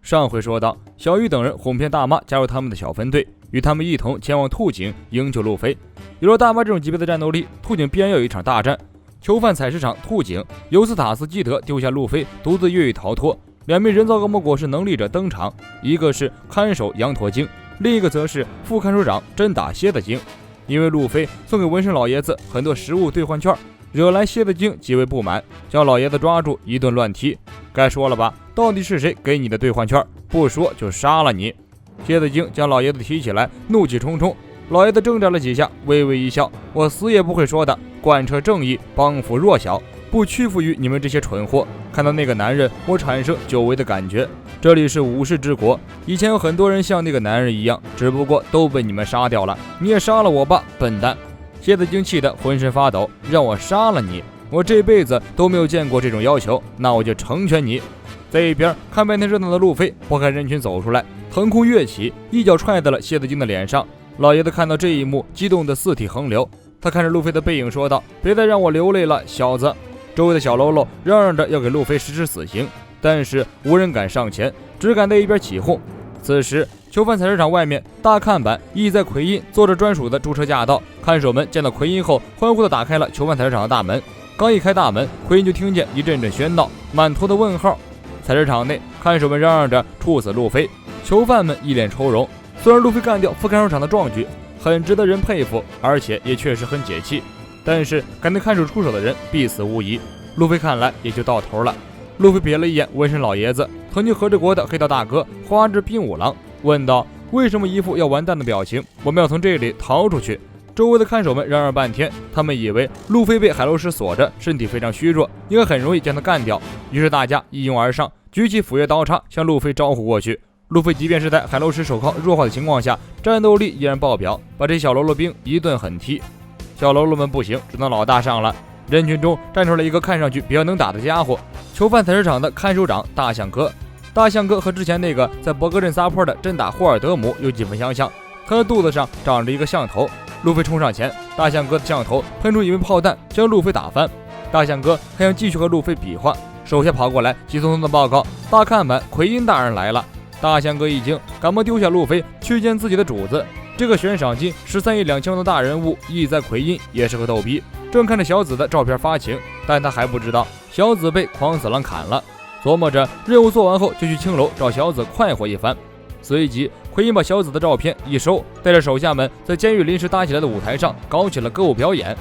上回说到，小玉等人哄骗大妈加入他们的小分队，与他们一同前往兔井营救路飞。有了大妈这种级别的战斗力，兔井必然要有一场大战。囚犯采石场兔井，尤斯塔斯基德丢下路飞独自越狱逃脱，两名人造恶魔果实能力者登场，一个是看守羊驼精，另一个则是副看守长真打蝎子精。因为路飞送给纹身老爷子很多食物兑换券，惹来蝎子精极为不满，将老爷子抓住一顿乱踢。该说了吧，到底是谁给你的兑换券？不说就杀了你！蝎子精将老爷子提起来，怒气冲冲。老爷子挣扎了几下，微微一笑：“我死也不会说的，贯彻正义，帮扶弱小，不屈服于你们这些蠢货。”看到那个男人，我产生久违的感觉。这里是武士之国，以前有很多人像那个男人一样，只不过都被你们杀掉了。你也杀了我吧，笨蛋！蝎子精气得浑身发抖，让我杀了你！我这辈子都没有见过这种要求，那我就成全你。在一边看半天热闹的路飞拨开人群走出来，腾空跃起，一脚踹在了蝎子精的脸上。老爷子看到这一幕，激动得四体横流。他看着路飞的背影说道：“别再让我流泪了，小子！”周围的小喽啰嚷嚷着要给路飞实施死刑，但是无人敢上前，只敢在一边起哄。此时囚犯采石场外面，大看板意在奎因坐着专属的驻车驾到。看守们见到奎因后，欢呼地打开了囚犯采石场的大门。刚一开大门，奎因就听见一阵阵喧闹，满头的问号。采石场内，看守们嚷嚷着处死路飞，囚犯们一脸愁容。虽然路飞干掉副看守长的壮举很值得人佩服，而且也确实很解气，但是敢对看守出手的人必死无疑。路飞看来也就到头了。路飞瞥了一眼纹身老爷子，曾经和着国的黑道大哥花之冰五郎，问道：“为什么一副要完蛋的表情？我们要从这里逃出去。”周围的看守们嚷嚷半天，他们以为路飞被海楼石锁着，身体非常虚弱，应该很容易将他干掉。于是大家一拥而上，举起斧钺刀叉向路飞招呼过去。路飞即便是在海楼石手铐弱化的情况下，战斗力依然爆表，把这小喽啰兵一顿狠踢。小喽啰们不行，只能老大上了。人群中站出来一个看上去比较能打的家伙，囚犯采石场的看守长大象哥。大象哥和之前那个在博格镇撒泼的真打霍尔德姆有几分相像，他的肚子上长着一个象头。路飞冲上前，大象哥的象头喷出一枚炮弹，将路飞打翻。大象哥还想继续和路飞比划，手下跑过来急匆匆的报告：“大看板，奎因大人来了。”大象哥一惊，赶忙丢下路飞去见自己的主子。这个悬赏金13亿2千万的大人物意在奎因也是个逗逼，正看着小紫的照片发情，但他还不知道小紫被狂死狼砍了，琢磨着任务做完后就去青楼找小紫快活一番。随即奎因把小紫的照片一收，带着手下们在监狱临时搭起来的舞台上搞起了歌舞表演。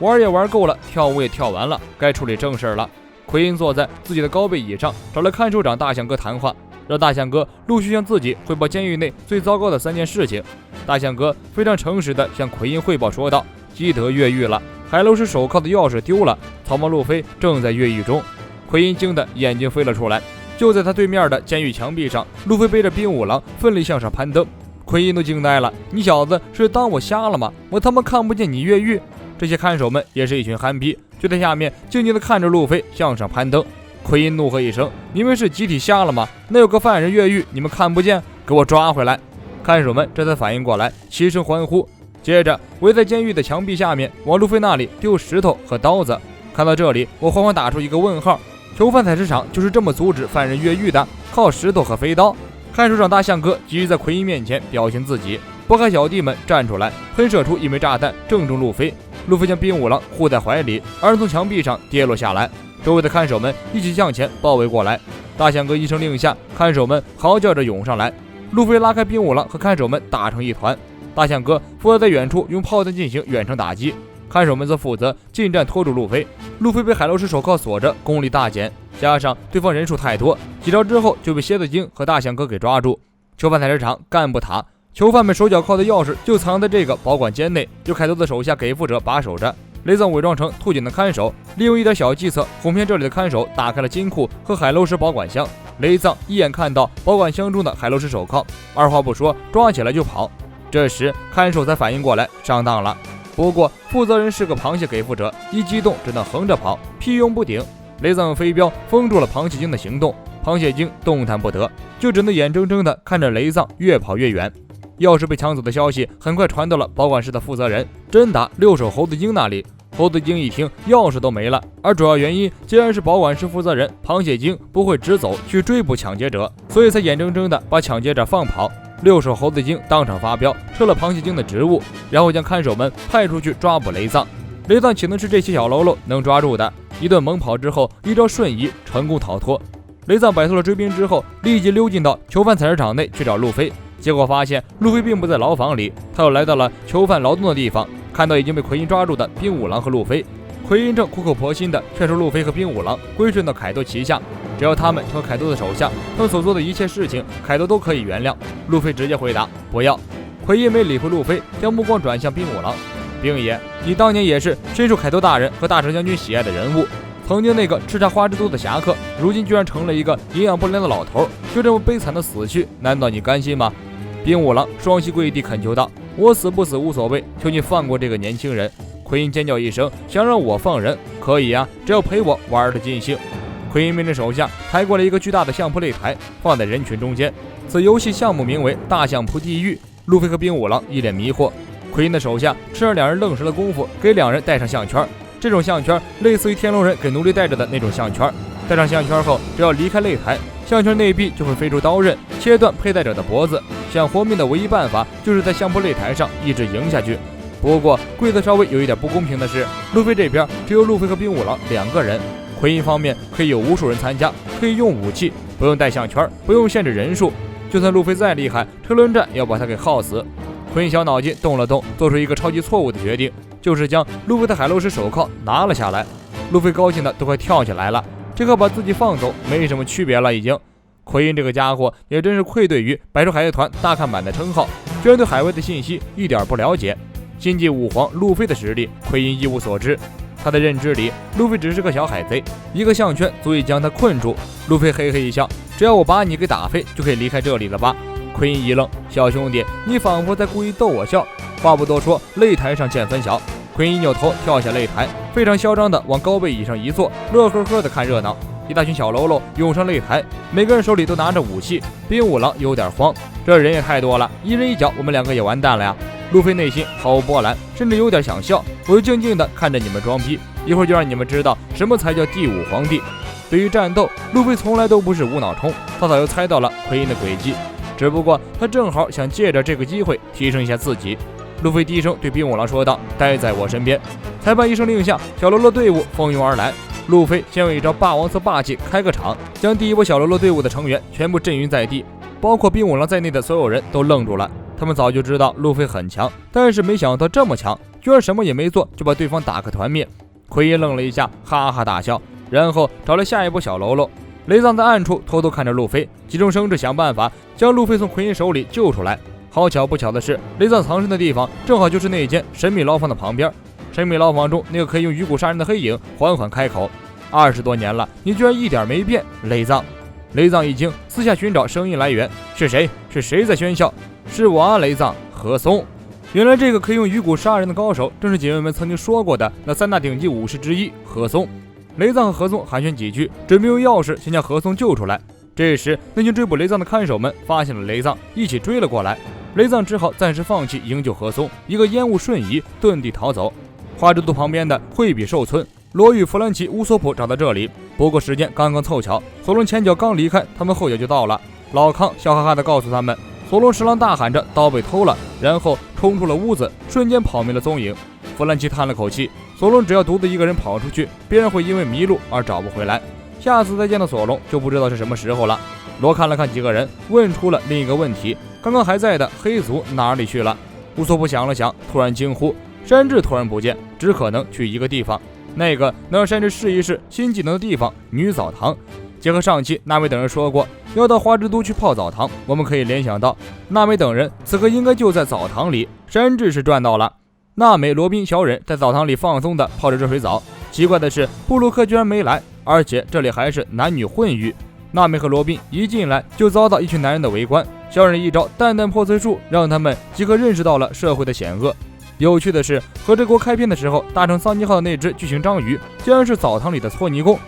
玩也玩够了，跳舞也跳完了，该处理正事了。奎因坐在自己的高背椅上，找了看守长大象哥谈话，让大象哥陆续向自己汇报监狱内最糟糕的3件事情。大象哥非常诚实地向奎因汇报说道：“基德越狱了，海楼石手铐的钥匙丢了，草帽路飞正在越狱中。”奎因惊得眼睛飞了出来。就在他对面的监狱墙壁上，路飞背着冰五郎奋力向上攀登。奎因都惊呆了：“你小子是当我瞎了吗？我他妈看不见你越狱！”这些看守们也是一群憨逼，就在下面静静地看着路飞向上攀登。奎因怒喝一声：“你们是集体瞎了吗？那有个犯人越狱，你们看不见？给我抓回来！”看守们这才反应过来，齐声欢呼。接着围在监狱的墙壁下面往路飞那里丢石头和刀子。看到这里，我缓缓打出一个问号：囚犯采石场就是这么阻止犯人越狱的？靠石头和飞刀？看守长大象哥急于在奎因面前表现自己，拨开小弟们站出来，喷射出一枚炸弹，正中路飞。路飞将冰五郎护在怀里，而从墙壁上跌落下来。周围的看守们一起向前包围过来。大象哥一声令下，看守们嚎叫着涌上来。路飞拉开冰五郎和看守们打成一团。大象哥负责在远处用炮弹进行远程打击，看守们则负责近战拖住路飞。路飞被海楼石手铐锁着，功力大减，加上对方人数太多，几招之后就被蝎子精和大象哥给抓住。囚犯采石场干部塔，囚犯们手脚铐的钥匙就藏在这个保管间内，由凯多的手下给付者把守着。雷藏伪装成兔井的看守，利用一点小计策哄骗这里的看守打开了金库和海楼石保管箱。雷藏一眼看到保管箱中的海楼石手铐，二话不说抓起来就跑。这时看守才反应过来上当了，不过负责人是个螃蟹给付者，一激动只能横着跑，屁用不顶。雷藏用飞镖封住了螃蟹精的行动，螃蟹精动弹不得，就只能眼睁睁地看着雷藏越跑越远。钥匙被抢走的消息很快传到了保管室的负责人真打六手猴子精那里。猴子精一听，钥匙都没了，而主要原因竟然是保管室负责人螃蟹精不会直走去追捕抢劫者，所以才眼睁睁地把抢劫者放跑。6手猴子精当场发飙，撤了螃蟹精的职务，然后将看守们派出去抓捕雷藏。雷藏岂能是这些小喽啰能抓住的？一顿猛跑之后，一招瞬移成功逃脱。雷藏摆脱了追兵之后，立即溜进到囚犯采石场内去找路飞，结果发现路飞并不在牢房里，他又来到了囚犯劳动的地方，看到已经被奎因抓住的冰五郎和路飞。奎因正苦口婆心地劝说路飞和冰五郎归顺到凯多旗下，只要他们成为凯多的手下，他们所做的一切事情凯多都可以原谅。路飞直接回答不要。奎因没理会路飞，将目光转向冰五郎。冰爷，你当年也是深受凯多大人和大成将军喜爱的人物，曾经那个叱咤花之都的侠客，如今居然成了一个营养不良的老头，就这么悲惨的死去，难道你甘心吗？冰五郎双膝跪地恳求道：我死不死无所谓，求你放过这个年轻人。奎因尖叫一声，想让我放人可以啊，只要陪我玩得尽兴。奎因命令手下抬过来一个巨大的相扑擂台，放在人群中间。此游戏项目名为大相扑地狱。路飞和冰五郎一脸迷惑，奎因的手下趁着两人愣神的功夫，给两人戴上项圈。这种项圈类似于天龙人给奴隶戴着的那种项圈，戴上项圈后，只要离开擂台，项圈内壁就会飞出刀刃，切断佩戴者的脖子。想活命的唯一办法就是在相扑擂台上一直赢下去。不过规则稍微有一点不公平的是，路飞这边只有路飞和冰五郎2个人，奎因方面可以有无数人参加，可以用武器，不用带项圈，不用限制人数。就算路飞再厉害，车轮战要把他给耗死。奎因小脑筋动了动，做出一个超级错误的决定，就是将路飞的海螺石手铐拿了下来。路飞高兴的都快跳起来了，这和把自己放走没什么区别了已经。奎因这个家伙也真是愧对于百兽海贼团大看板的称号，居然对海外的信息一点不了解。星际武皇路飞的实力，奎因一无所知。他的认知里，路飞只是个小海贼，一个项圈足以将他困住。路飞嘿嘿一笑，只要我把你给打飞，就可以离开这里了吧？奎因一愣，小兄弟，你仿佛在故意逗我笑。话不多说，擂台上见分晓。奎因一扭头跳下擂台，非常嚣张地往高背椅上一坐，乐呵呵地看热闹。一大群小喽啰涌上擂台，每个人手里都拿着武器。冰五郎有点慌，这人也太多了，一人一脚，我们2个也完蛋了呀。路飞内心毫无波澜，甚至有点想笑。我就静静地看着你们装逼，一会儿就让你们知道什么才叫第5皇帝。对于战斗，路飞从来都不是无脑冲，他早就猜到了奎因的诡计，只不过他正好想借着这个机会提升一下自己。路飞低声对冰五郎说道：待在我身边。裁判一声令下，小喽啰队伍蜂拥而来。路飞先用一招霸王色霸气开个场，将第一波小喽啰队伍的成员全部震晕在地，包括冰五郎在内的所有人都愣住了。他们早就知道路飞很强，但是没想到这么强，居然什么也没做就把对方打个团灭。奎因愣了一下，哈哈大笑，然后找来下一波小喽啰。雷藏在暗处偷偷看着路飞，急中生智想办法将路飞从奎因手里救出来。好巧不巧的是，雷藏藏身的地方正好就是那间神秘牢房的旁边。神秘牢房中那个可以用鱼骨杀人的黑影缓缓开口：20多年了，你居然一点没变，雷藏。雷藏一惊，私下寻找声音来源，是谁？是谁在喧嚣？是我啊，雷藏，何松。原来这个可以用鱼骨杀人的高手，正是姐妹们曾经说过的那3大顶级武士之一何松。雷藏和何松寒暄几句，准备用钥匙先将何松救出来。这时，那群追捕雷藏的看守们发现了雷藏，一起追了过来。雷藏只好暂时放弃营救何松，一个烟雾瞬移，遁地逃走。花之都旁边的惠比寿村，罗与弗兰奇、乌索普找到这里，不过时间刚刚凑巧，索隆前脚刚离开，他们后脚就到了。老康笑哈哈地告诉他们，索隆十郎大喊着刀被偷了，然后冲出了屋子，瞬间跑没了踪影。弗兰奇叹了口气，索隆只要独自一个人跑出去，别人会因为迷路而找不回来，下次再见到索隆就不知道是什么时候了。罗看了看几个人，问出了另一个问题：刚刚还在的黑族哪里去了？乌索普想了想，突然惊呼：山治突然不见，只可能去一个地方，那个能让山治试一试新技能的地方——女澡堂。结合上期娜美等人说过要到花之都去泡澡堂，我们可以联想到娜美等人此刻应该就在澡堂里。山治是赚到了。娜美、罗宾、小忍在澡堂里放松地泡着热水澡。奇怪的是，布鲁克居然没来，而且这里还是男女混浴。娜美和罗宾一进来就遭到一群男人的围观，小忍一招淡淡破碎术让他们即刻认识到了社会的险恶。有趣的是，和这国开篇的时候搭乘桑尼号的那只巨型章鱼竟然是澡堂里的搓泥工。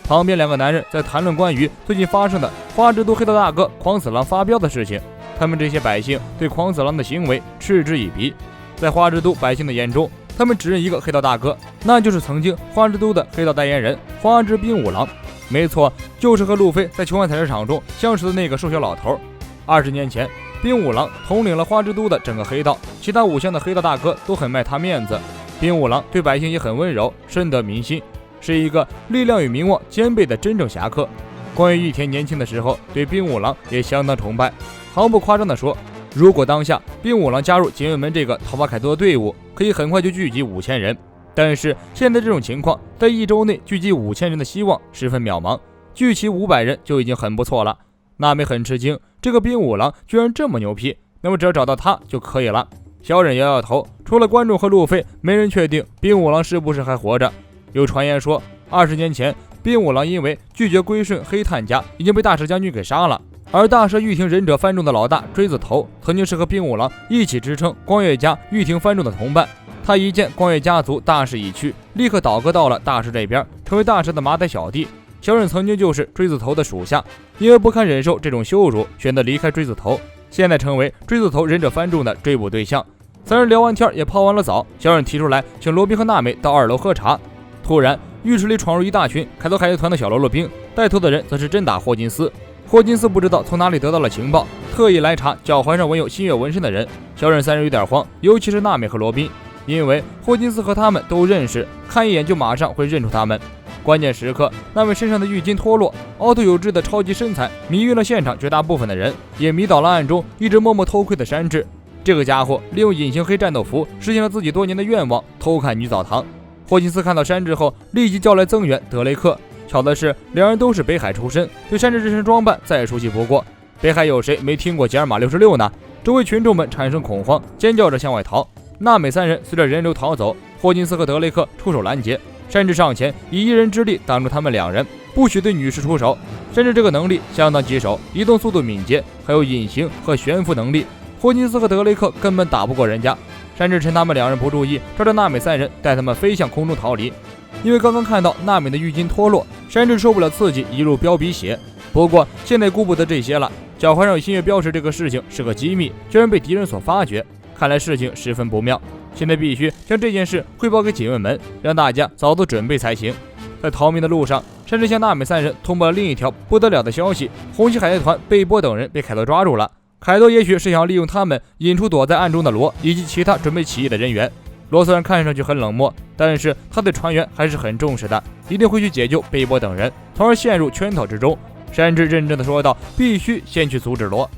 旁边2个男人在谈论关于最近发生的花之都黑道大哥狂死郎发飙的事情，他们这些百姓对狂死郎的行为嗤之以鼻。在花之都百姓的眼中，他们只认一个黑道大哥，那就是曾经花之都的黑道代言人花之冰五郎。没错，就是和路飞在囚犯采石场中相识的那个瘦小老头。20年前，冰五郎统领了花之都的整个黑道，其他5乡的黑道大哥都很卖他面子。冰五郎对百姓也很温柔，深得民心，是一个力量与名望兼备的真正侠客。关于玉田年轻的时候对冰五郎也相当崇拜，毫不夸张地说，如果当下冰五郎加入警卫门这个讨伐凯多的队伍，可以很快就聚集5000人。但是现在这种情况，在1周内聚集5000人的希望十分渺茫，聚齐500人就已经很不错了。娜美很吃惊，这个冰五郎居然这么牛批，那么只要找到他就可以了。小忍摇摇头，除了观众和路飞，没人确定冰五郎是不是还活着。有传言说，20年前冰五郎因为拒绝归顺黑炭家，已经被大蛇将军给杀了。而大蛇玉庭忍者番众的老大锥子头，曾经是和冰五郎一起支撑光月家玉庭番众的同伴。他一见光月家族大势已去，立刻倒戈到了大蛇这边，成为大蛇的马仔小弟。小忍曾经就是锥子头的属下，因为不堪忍受这种羞辱，选择离开锥子头，现在成为锥子头忍者番众的追捕对象。3人聊完天，也泡完了澡，小忍提出来请罗宾和娜美到2楼喝茶。突然，浴室里闯入一大群凯多海贼团的小喽啰兵，带头的人则是真打霍金斯。霍金斯不知道从哪里得到了情报，特意来查脚踝上纹有新月纹身的人。小忍3人有点慌，尤其是娜美和罗宾，因为霍金斯和他们都认识，看一眼就马上会认出他们。关键时刻，那位身上的浴巾脱落，凹凸有致的超级身材迷晕了现场绝大部分的人，也迷倒了暗中一直默默偷窥的山治。这个家伙利用隐形黑战斗服实现了自己多年的愿望，偷看女澡堂。霍金斯看到山治后，立即叫来增援德雷克。巧的是，两人都是北海出身，对山治这身装扮再熟悉不过。北海有谁没听过吉尔玛66呢？周围群众们产生恐慌，尖叫着向外逃。娜美3人随着人流逃走，霍金斯和德雷克出手拦截，山治上前以一人之力挡住他们2人，不许对女士出手。山治这个能力相当棘手，移动速度敏捷，还有隐形和悬浮能力，霍金斯和德雷克根本打不过人家。山治趁他们2人不注意，抓着娜美3人带他们飞向空中逃离。因为刚刚看到娜美的浴巾脱落，山治受不了刺激，一路飙鼻血。不过现在顾不得这些了，脚踝上有新月标识这个事情是个机密，居然被敌人所发觉，看来事情十分不妙。现在必须将这件事汇报给警卫门，让大家早做准备才行。在逃命的路上，山治向娜美3人通报了另一条不得了的消息：红旗海贼团贝波等人被凯多抓住了。凯多也许是想利用他们引出躲在暗中的罗以及其他准备起义的人员。罗虽然看上去很冷漠，但是他对船员还是很重视的，一定会去解救贝波等人，从而陷入圈套之中。山治认真的说道：“必须先去阻止罗。”